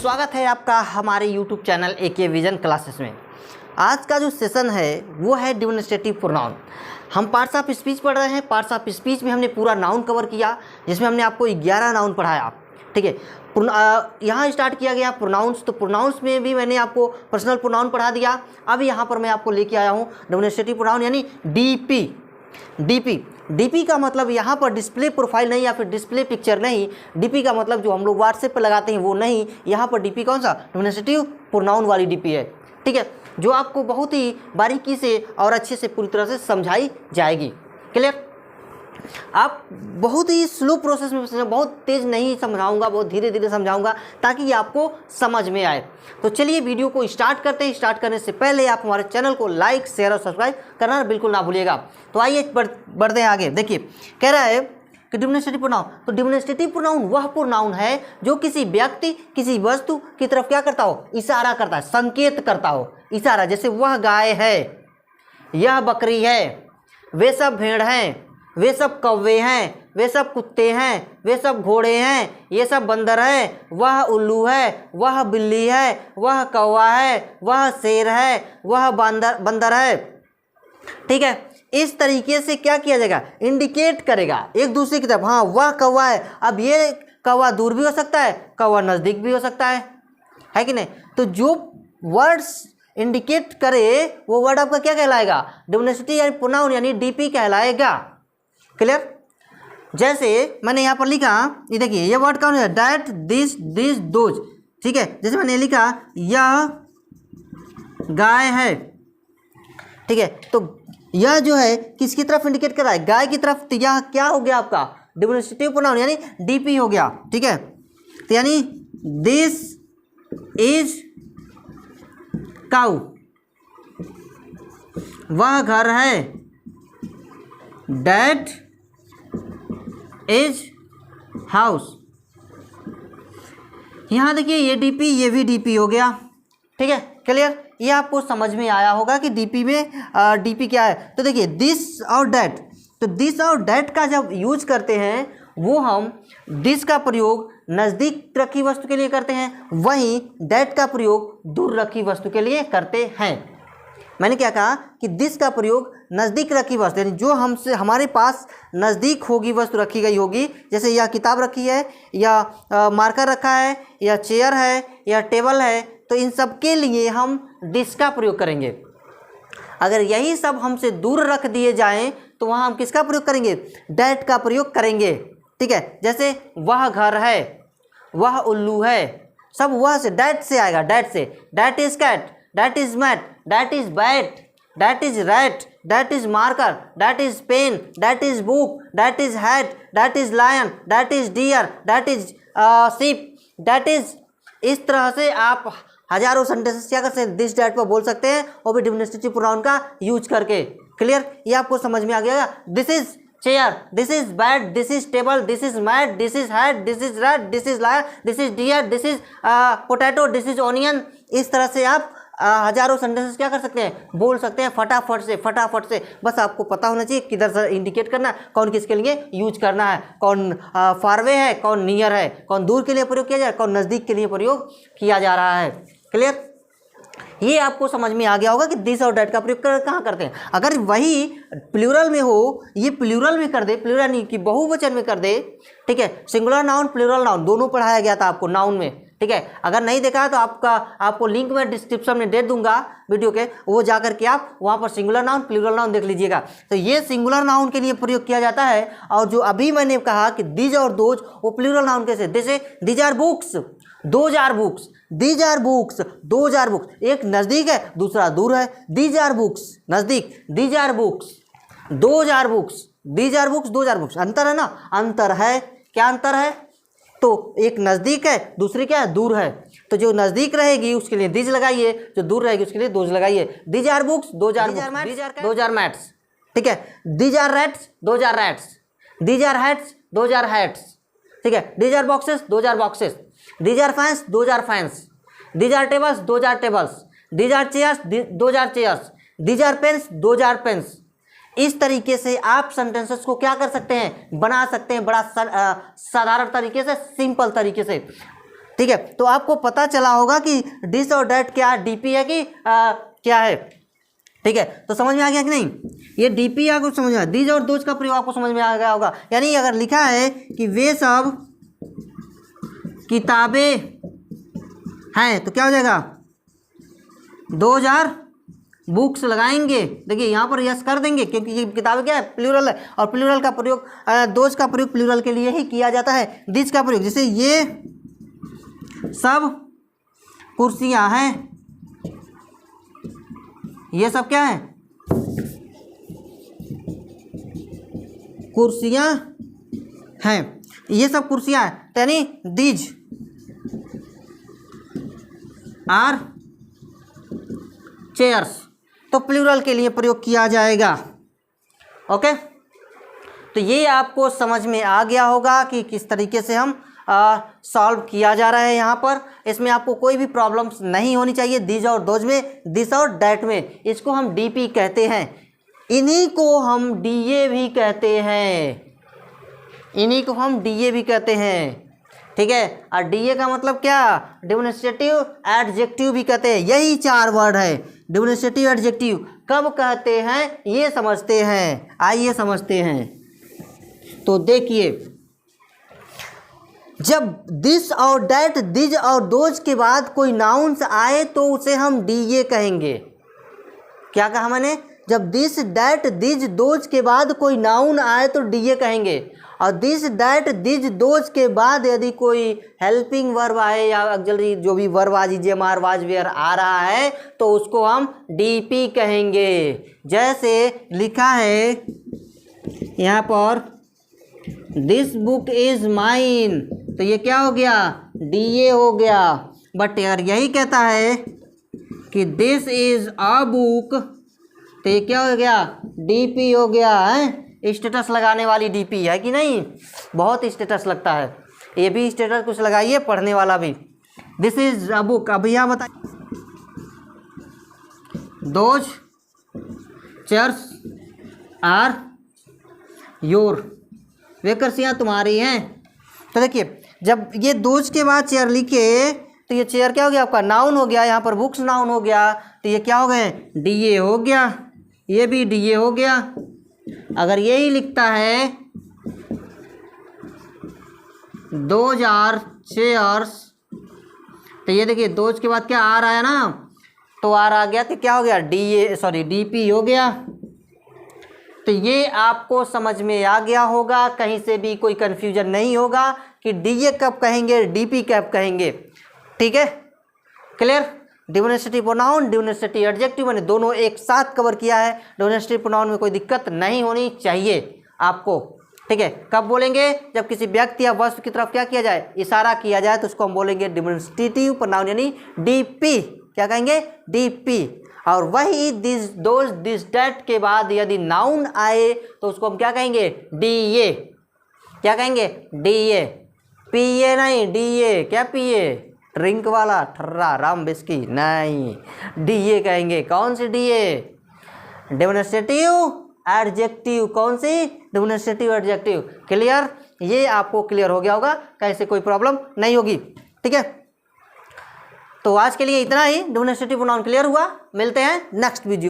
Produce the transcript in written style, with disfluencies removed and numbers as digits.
स्वागत है आपका हमारे YouTube channel AK vision classes में। आज का जो सेशन है वो है डेमोन्स्ट्रेटिव प्रोनाउन। हम पार्ट्स ऑफ स्पीच पढ़ रहे हैं। पार्ट्स ऑफ स्पीच में हमने पूरा नाउन कवर किया, जिसमें हमने आपको 11 नाउन पढ़ाया। ठीक है, यहाँ स्टार्ट किया गया प्रोनाउंस। तो प्रोनाउंस में भी मैंने आपको पर्सनल प्रोनाउन पढ़ा दिया। अब यहाँ पर मैं आपको लेके आया हूँ डेमोन्स्ट्रेटिव प्रोनाउन यानी डीपी। डीपी का मतलब यहाँ पर डिस्प्ले प्रोफाइल नहीं या फिर डिस्प्ले पिक्चर नहीं। डीपी का मतलब जो हम लोग व्हाट्सएप पर लगाते हैं वो नहीं। यहाँ पर डीपी कौन सा, डेमोन्स्ट्रेटिव प्रोनाउन वाली डीपी है। ठीक है, जो आपको बहुत ही बारीकी से और अच्छे से पूरी तरह से समझाई जाएगी। क्लियर? आप बहुत ही स्लो प्रोसेस में समझो, बहुत तेज़ नहीं समझाऊंगा, बहुत धीरे धीरे समझाऊंगा ताकि ये आपको समझ में आए। तो चलिए वीडियो को स्टार्ट करते हैं। स्टार्ट करने से पहले आप हमारे चैनल को लाइक, शेयर और सब्सक्राइब करना बिल्कुल ना भूलिएगा। तो आइए बढ़ते हैं आगे। देखिए, कह रहा है कि डेमोन्स्ट्रेटिव प्रोनाउन। तो डेमोन्स्ट्रेटिव प्रोनाउन वह प्रोनाउन है जो किसी व्यक्ति, किसी वस्तु की तरफ क्या करता हो, इशारा करता है, संकेत करता हो, इशारा। जैसे वह गाय है, यह बकरी है, वे सब भेड़ हैं, वे सब कौवे हैं, वे सब कुत्ते हैं, वे सब घोड़े हैं, ये सब बंदर है, वह उल्लू है, वह बिल्ली है, वह कौवा है, वह शेर है, वह बंदर है। ठीक है, इस तरीके से क्या किया जाएगा, इंडिकेट करेगा एक दूसरे की तरफ। हाँ, वह कौवा है। अब ये कौवा दूर भी हो सकता है, कौवा नज़दीक भी हो सकता है कि नहीं? तो जो वर्ड्स इंडिकेट करे वो वर्ड आपका क्या कहलाएगा, डेमोन्स्ट्रेटिव यानी प्रोनाउन यानी डीपी कहलाएगा। क्लियर? जैसे मैंने यहाँ पर लिखा, ये देखिए, ये वर्ड कौन है, दैट, दिस, दोज। ठीक है, जैसे मैंने लिखा यह गाय है। ठीक है, तो यह जो है किसकी तरफ इंडिकेट कर रहा है, गाय की तरफ। तो यह क्या हो गया आपका, डेमोन्स्ट्रेटिव प्रोनाउन यानी डीपी हो गया। ठीक है, तो यानी दिस इज काउ, वह घर है, दैट इज हाउस। यहाँ देखिए, ये डीपी, ये भी डीपी हो गया। ठीक है, क्लियर? ये आपको समझ में आया होगा कि डीपी में डीपी क्या है। तो देखिए, दिस और डैट। तो दिस और डैट का जब यूज करते हैं वो हम दिस का प्रयोग नज़दीक रखी वस्तु के लिए करते हैं, वहीं डैट का प्रयोग दूर रखी वस्तु के लिए करते हैं। मैंने क्या कहा कि दिस का प्रयोग नज़दीक रखी वस्तु यानी जो हमसे हमारे पास नज़दीक होगी वस्तु रखी गई होगी। जैसे यह किताब रखी है, या मार्कर रखा है, या चेयर है, या टेबल है, तो इन सब के लिए हम दिस का प्रयोग करेंगे। अगर यही सब हमसे दूर रख दिए जाएं तो वहाँ हम किसका प्रयोग करेंगे, डैट का प्रयोग करेंगे। ठीक है, जैसे वह घर है, वह उल्लू है, सब वह से, डैट से आएगा, डैट से। That is cat, that is mat, that is bat, that is rat, that is marker, that is pen, that is book, that is hat, that is lion, that is deer, that is sheep, that is. इस तरह से आप हजारों sentences क्या कर सकते हैं, this that पर बोल सकते हैं, और भी डेमोन्स्ट्रेटिव प्रोनाउन का यूज करके। क्लियर? ये आपको समझ में आ गया। This is chair, this is bed, this is table, this is mat, this is hat, this is rat, this is lion, this is deer, this is potato, this is onion. इस तरह से आप हजारों सेंटेंसेस क्या कर सकते हैं, बोल सकते हैं फटाफट से। बस आपको पता होना चाहिए किधर से इंडिकेट करना है, कौन किसके लिए यूज करना है, कौन फारवे है, कौन नियर है, कौन दूर के लिए प्रयोग किया जा रहा है, कौन नज़दीक के लिए प्रयोग किया जा रहा है। क्लियर? ये आपको समझ में आ गया होगा कि दिस और डैट का प्रयोग कहाँ करते हैं। अगर वही प्लूरल में हो, ये प्लूरल में कर दे, प्लूरल नहीं कि बहुवचन में कर दे। ठीक है, सिंगुलर नाउन, प्लूरल नाउन दोनों पढ़ाया गया था आपको नाउन में। ठीक है, अगर नहीं देखा तो आपको लिंक में डिस्क्रिप्शन में दे दूंगा वीडियो के, वो जाकर के आप वहाँ पर सिंगुलर नाउन, प्लूरल नाउन देख लीजिएगा। तो ये सिंगुलर नाउन के लिए प्रयोग किया जाता है। और जो अभी मैंने कहा कि दीज और दोज, वो प्लूरल नाउन कैसे, जैसे these are books, those are books, these are books, those are books. एक नज़दीक है, दूसरा दूर है। दीज आर बुक्स नज़दीक, these are books, those are books, these are books, those are books. अंतर है ना, अंतर है। क्या अंतर है? तो एक नज़दीक है, दूसरी क्या है, दूर है। तो जो नज़दीक रहेगी उसके लिए दीज लगाइए, जो दूर रहेगी उसके लिए दोज लगाइए। These are books, those are books, those are mats. ठीक है, these are rats, those are rats, these are hats, those are hats. ठीक है, these are boxes, those are boxes, these are fans, those are fans, these are tables, those are tables, these are chairs, those are chairs, these are pens, those are pens. इस तरीके से आप sentences को क्या कर सकते हैं, बना सकते हैं, बड़ा साधारण तरीके से, सिंपल तरीके से। ठीक है, तो आपको पता चला होगा कि दिस और दैट क्या डीपी है कि क्या है। ठीक है, तो समझ में आ गया कि नहीं, ये डीपी आपको समझ में आया, दिस और दोज का प्रयोग आपको समझ में आ गया होगा। यानी अगर लिखा है कि वे सब किताबें हैं तो क्या हो जाएगा, 2000 बुक्स लगाएंगे। देखिए यहाँ पर यस कर देंगे क्योंकि ये किताबें क्या है, प्लूरल है, और प्लूरल का प्रयोग दोज का प्रयोग प्लूरल के लिए ही किया जाता है। दिस का प्रयोग जैसे ये सब कुर्सियां हैं, ये सब क्या है, कुर्सियां हैं, ये सब कुर्सियां हैं, तो यानी दीज आर चेयर्स, तो प्लूरल के लिए प्रयोग किया जाएगा। ओके, तो ये आपको समझ में आ गया होगा कि किस तरीके से हम सॉल्व किया जा रहा है यहाँ पर। इसमें आपको कोई भी प्रॉब्लम्स नहीं होनी चाहिए। दिस और दोज में, दिस और डैट में, इसको हम डीपी कहते हैं, इन्हीं को हम डीए भी कहते हैं, इन्हीं को हम डीए भी कहते हैं। ठीक है, और डीए का मतलब क्या, डेमोन्स्ट्रेटिव एडजेक्टिव भी कहते हैं। यही 4 वर्ड है, डेमोन्स्ट्रेटिव एडजेक्टिव कब कहते हैं ये समझते हैं, आइए समझते हैं। तो देखिए, जब दिस और डैट, दिज और दोज के बाद कोई नाउन्स आए तो उसे हम डीए कहेंगे। क्या कहा मैंने, जब दिस डैट दिज दोज के बाद कोई नाउन आए तो डीए कहेंगे, और दिस डैट दिज दोज के बाद यदि कोई हेल्पिंग वर्ब आए या ऑक्सिलरी जो भी वर्ब आज जे मार वाज वेयर आ रहा है तो उसको हम डीपी कहेंगे। जैसे लिखा है यहाँ पर दिस बुक इज माइन, तो ये क्या हो गया, डीए हो गया। बट यार यही कहता है कि दिस इज अ बुक, तो ये क्या हो गया, डीपी हो गया है। स्टेटस लगाने वाली डीपी है कि नहीं, बहुत स्टेटस लगता है, ये भी स्टेटस कुछ लगाइए, पढ़ने वाला भी। दिस इज अ बुक, अब भैया बताइए, दोज चेयर्स आर योर, वे कुर्सियाँ तुम्हारी हैं। तो देखिए, जब ये दोज के बाद चेयर लिखे तो ये चेयर क्या हो गया आपका, नाउन हो गया। यहाँ पर बुक्स नाउन हो गया, तो ये क्या हो गए, डीए हो गया, ये भी डीए हो गया। अगर यही लिखता है 2000 चेयर्स, तो ये देखिए दोज के बाद क्या आ रहा है ना, तो आर आ गया, तो क्या हो गया, डीए सॉरी डीपी हो गया। तो ये आपको समझ में आ गया होगा, कहीं से भी कोई कन्फ्यूजन नहीं होगा कि डीए कब कहेंगे, डीपी कब कहेंगे। ठीक है, clear. Demonstrative pronoun, demonstrative adjective, मैंने दोनों एक साथ कवर किया है। डेमोन्स्ट्रेटिव प्रोनाउन में कोई दिक्कत नहीं होनी चाहिए आपको। ठीक है, कब बोलेंगे, जब किसी व्यक्ति या वस्तु की तरफ क्या किया जाए, इशारा किया जाए, तो उसको हम बोलेंगे डेमोन्स्ट्रेटिव प्रोनाउन यानी डीपी। क्या कहेंगे, डीपी। और वही दिस दोज दिस डैट के बाद यदि नाउन आए तो उसको हम क्या कहेंगे, डीए। क्या कहेंगे, डीए, पीए नहीं, डीए। क्या पीए, ड्रिंक वाला ठर्रा राम बिस्की नहीं, डीए कहेंगे। कौन सी डीए, डेमोन्स्ट्रेटिव एडजेक्टिव। कौन सी, डेमोन्स्ट्रेटिव एडजेक्टिव। क्लियर, ये आपको क्लियर हो गया होगा, कैसे कोई प्रॉब्लम नहीं होगी। ठीक है, तो आज के लिए इतना ही। डेमोन्स्ट्रेटिव प्रोनाउन क्लियर हुआ, मिलते हैं नेक्स्ट वीडियो।